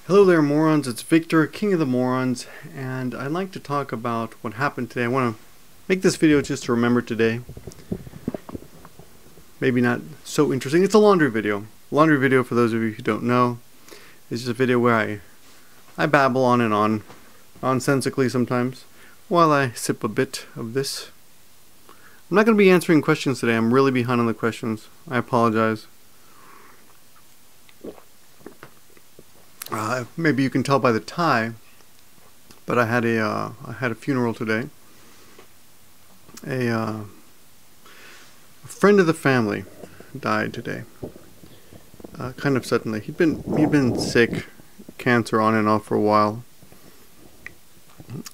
Hello there, morons. It's Victor, King of the Morons, and I'd like to talk about what happened today. I want to make this video just to remember today. Maybe not so interesting. It's a laundry video. Laundry video, for those of you who don't know, is just a video where I babble on and on, nonsensically sometimes, while I sip a bit of this. I'm not going to be answering questions today. I'm really behind on the questions. I apologize. Maybe you can tell by the tie, but I had a funeral today. A friend of the family died today, kind of suddenly. He'd been sick, cancer on and off for a while,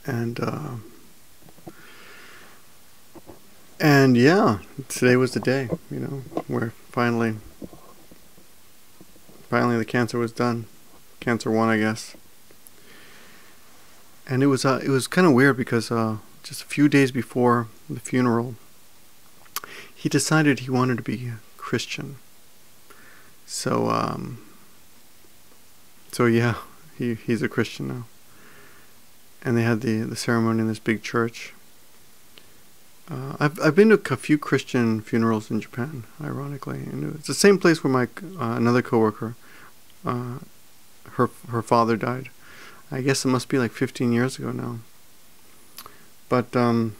and yeah, today was the day, where finally the cancer was done. Cancer won, I guess. And it was kind of weird because just a few days before the funeral, he decided he wanted to be a Christian. So yeah, he's a Christian now. And they had the ceremony in this big church. I've been to a few Christian funerals in Japan, ironically, and it's the same place where my another coworker, her father died. I guess it must be like 15 years ago now. But the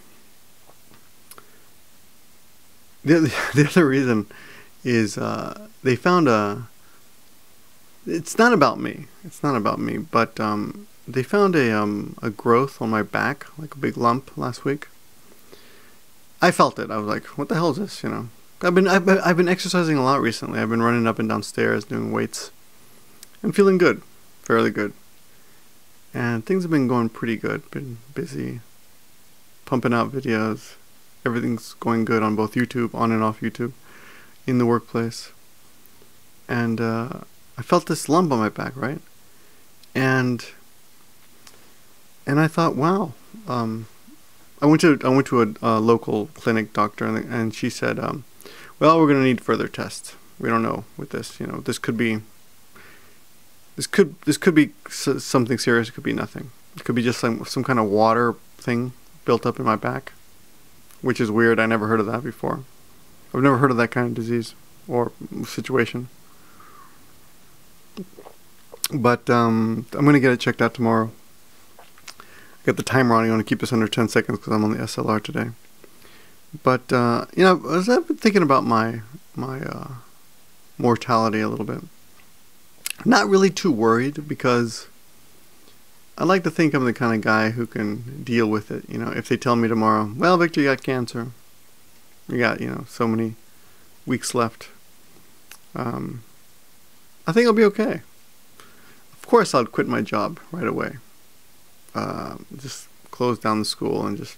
other reason is they found it's not about me. It's not about me, but they found a growth on my back, like a big lump last week. I felt it. I was like, what the hell is this, I've been exercising a lot recently. I've been running up and down stairs, doing weights. I'm feeling good, fairly good. And things have been going pretty good. Been busy, pumping out videos. Everything's going good on both YouTube, on and off YouTube, in the workplace. And I felt this lump on my back, right? And I thought, wow. I went to a local clinic doctor, and she said, well, we're going to need further tests. We don't know with this. This could be something serious. It could be nothing. It could be just some kind of water thing built up in my back, which is weird. I never heard of that before. I've never heard of that kind of disease or situation. But I'm going to get it checked out tomorrow. I got the timer on. I want to keep this under 10 seconds because I'm on the SLR today. But I've been thinking about my mortality a little bit. Not really too worried, because I like to think I'm the kind of guy who can deal with it. If they tell me tomorrow, well, Victor, you got cancer. You got, so many weeks left. I think I'll be okay. Of course, I'll quit my job right away. Just close down the school and just,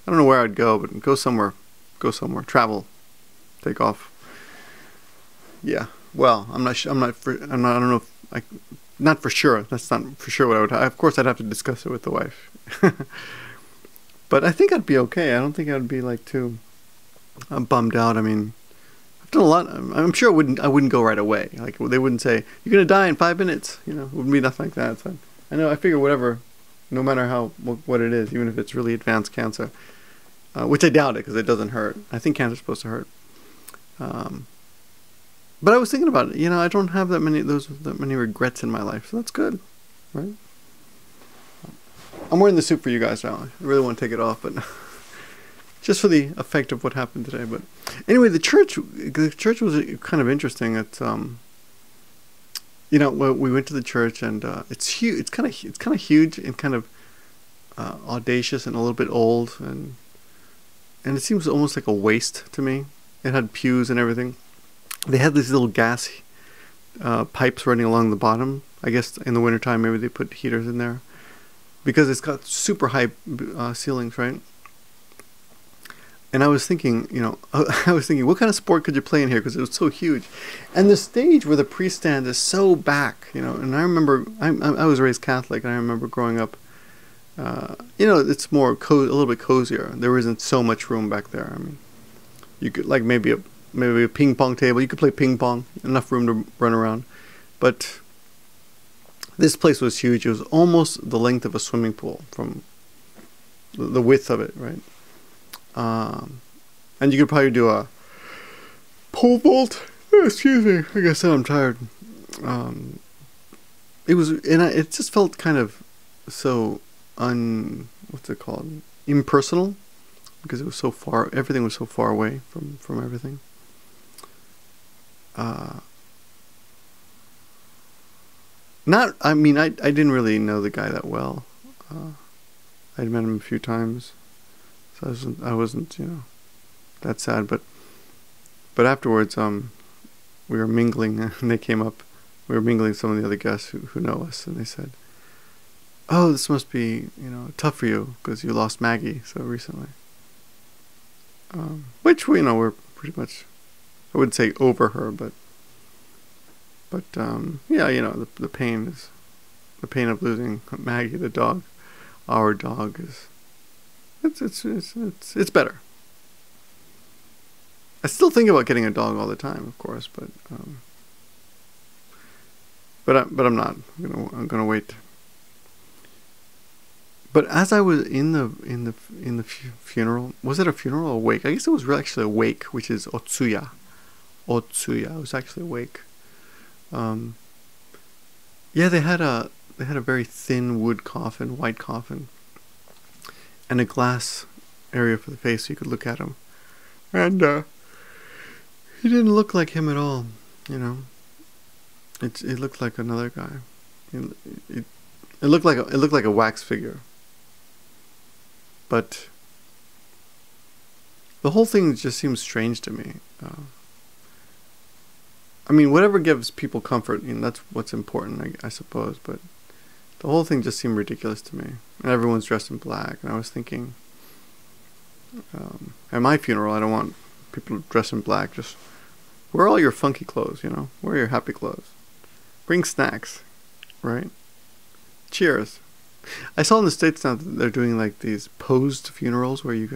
I don't know where I'd go, but go somewhere, travel, take off. Yeah. Well, not for sure. That's not for sure what I would. Of course, I'd have to discuss it with the wife. But I think I'd be okay. I don't think I'd be like too bummed out. I mean, I've done a lot. I'm sure I wouldn't go right away. Like, they wouldn't say you're gonna die in 5 minutes. It wouldn't be nothing like that. So I figure whatever, no matter what it is, even if it's really advanced cancer, which I doubt it because it doesn't hurt. I think cancer's supposed to hurt. But I was thinking about it. I don't have that many regrets in my life, so that's good, right? I'm wearing the suit for you guys now. I really want to take it off, but just for the effect of what happened today. But anyway, the church was kind of interesting. It's we went to the church, and it's huge. It's kind of huge and kind of audacious and a little bit old, and it seems almost like a waste to me. It had pews and everything. They had these little gas pipes running along the bottom. I guess in the wintertime maybe they put heaters in there, because it's got super high ceilings, right? And I was thinking, what kind of sport could you play in here? Because it was so huge. And the stage where the priest stands is so back, And I remember, I was raised Catholic, and I remember growing up, it's more a little bit cozier. There isn't so much room back there. I mean, you could, like, maybe a ping pong table. You could play ping pong, enough room to run around. But This place was huge. It was almost the length of a swimming pool from the width of it, right? And you could probably do a pole vault. Excuse me. Like I said, I'm tired. It was, and it just felt kind of so what's it called? Impersonal, because it was so far. Everything was so far away from everything. I mean, I didn't really know the guy that well. I'd met him a few times, so I wasn't, you know, that sad. But afterwards, we were mingling, and they came up. We were mingling with some of the other guests who know us, and they said, "Oh, this must be, you know, tough for you because you lost Maggie so recently." Which we, you know, we're pretty much, I wouldn't say over her, but yeah, you know, the pain of losing Maggie, the dog, our dog, is it's better. I still think about getting a dog all the time, of course, but I'm not. I'm gonna wait. But as I was in the funeral, was it a funeral or a wake? I guess it was actually a wake, which is otsuya. Otsuya. It was actually a wake. Yeah, they had a very thin wood coffin, white coffin, and a glass area for the face so you could look at him. And he didn't look like him at all, you know. It looked like another guy. It looked like a wax figure. But the whole thing just seems strange to me. I mean, whatever gives people comfort, you know, that's what's important, I suppose. But the whole thing just seemed ridiculous to me. And everyone's dressed in black. And I was thinking, at my funeral, I don't want people dressed in black. Just wear all your funky clothes, you know. Wear your happy clothes. Bring snacks, right? Cheers. I saw in the States now that they're doing like these posed funerals where you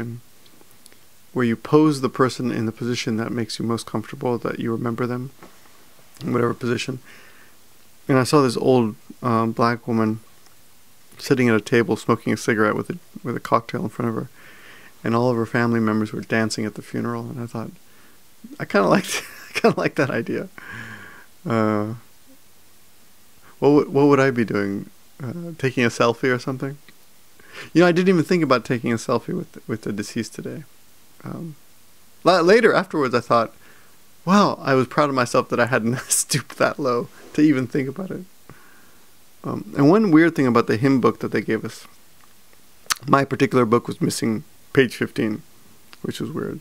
pose the person in the position that makes you most comfortable, that you remember them in whatever position. And I saw this old black woman sitting at a table smoking a cigarette with a cocktail in front of her, and all of her family members were dancing at the funeral. And I thought, I kind of liked that idea. What would I be doing? Taking a selfie or something? You know, I didn't even think about taking a selfie with the deceased today. Later, afterwards, I thought, wow, I was proud of myself that I hadn't stooped that low to even think about it. And one weird thing about the hymn book that they gave us, my particular book was missing page 15, which was weird.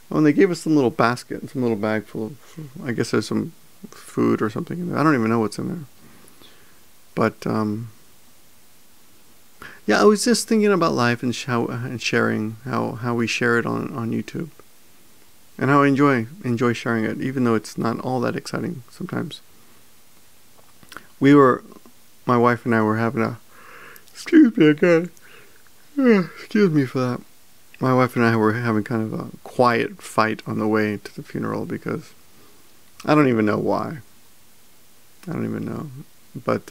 Oh, and they gave us some little basket, some little bag full of, I guess there's some food or something in there. I don't even know what's in there. But yeah, I was just thinking about life and sharing how we share it on YouTube, and how I enjoy sharing it, even though it's not all that exciting sometimes. My wife and I were having a, excuse me again, excuse me for that. My wife and I were having kind of a quiet fight on the way to the funeral because I don't even know why. I don't even know. But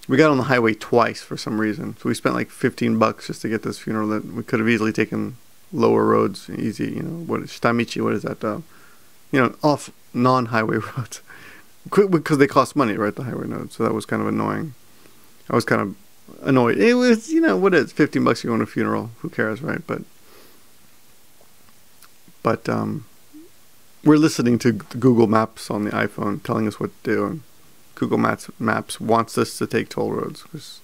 we got on the highway twice for some reason. So we spent like $15 just to get this funeral that we could have easily taken lower roads, easy, you know, Shitamichi, what is that? You know, off non-highway roads. Because they cost money, right, the highway roads. So that was kind of annoying. I was kind of annoyed. It was, you know, what is it? $15 you go on a funeral. Who cares, right? But we're listening to Google Maps on the iPhone telling us what to do. And Google Maps wants us to take toll roads because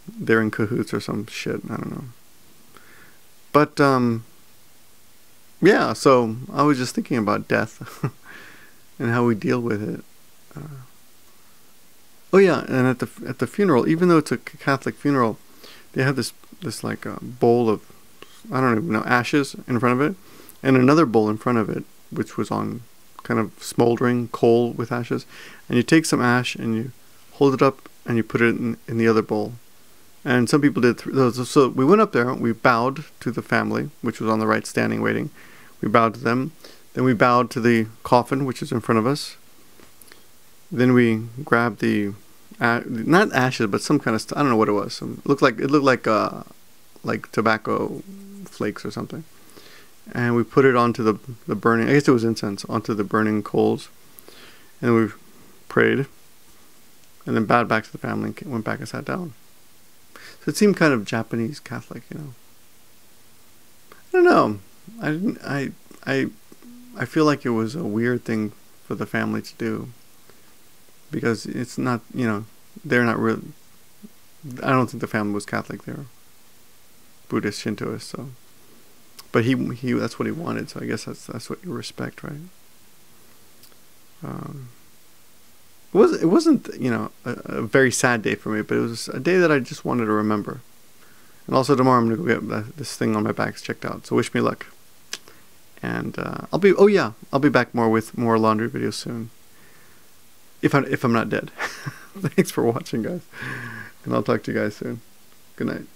they're in cahoots or some shit. I don't know. But yeah, so I was just thinking about death and how we deal with it. Oh yeah, and at the funeral, even though it's a Catholic funeral, they have this like a bowl of, I don't even know, ashes in front of it, and another bowl in front of it, which was on kind of smoldering coal with ashes, and you take some ash and you hold it up and you put it in the other bowl. And some people did those. So we went up there, we bowed to the family, which was on the right, standing waiting. We bowed to them. Then we bowed to the coffin, which is in front of us. Then we grabbed the not ashes, but some kind of I don't know what it was. It looked like tobacco flakes or something. And we put it onto the burning. I guess it was incense onto the burning coals, and we prayed, and then bowed back to the family and went back and sat down. So it seemed kind of Japanese Catholic, you know. I don't know. I didn't. I feel like it was a weird thing for the family to do, because it's not, you know, they're not real. I don't think the family was Catholic. They were Buddhist, Shintoist. So, but he that's what he wanted. So I guess that's what you respect, right? It wasn't, you know, a very sad day for me, but it was a day that I just wanted to remember. And also tomorrow I'm gonna go get this thing on my back checked out. So wish me luck. And I'll be back with more laundry videos soon. If I'm not dead. Thanks for watching, guys, and I'll talk to you guys soon. Good night.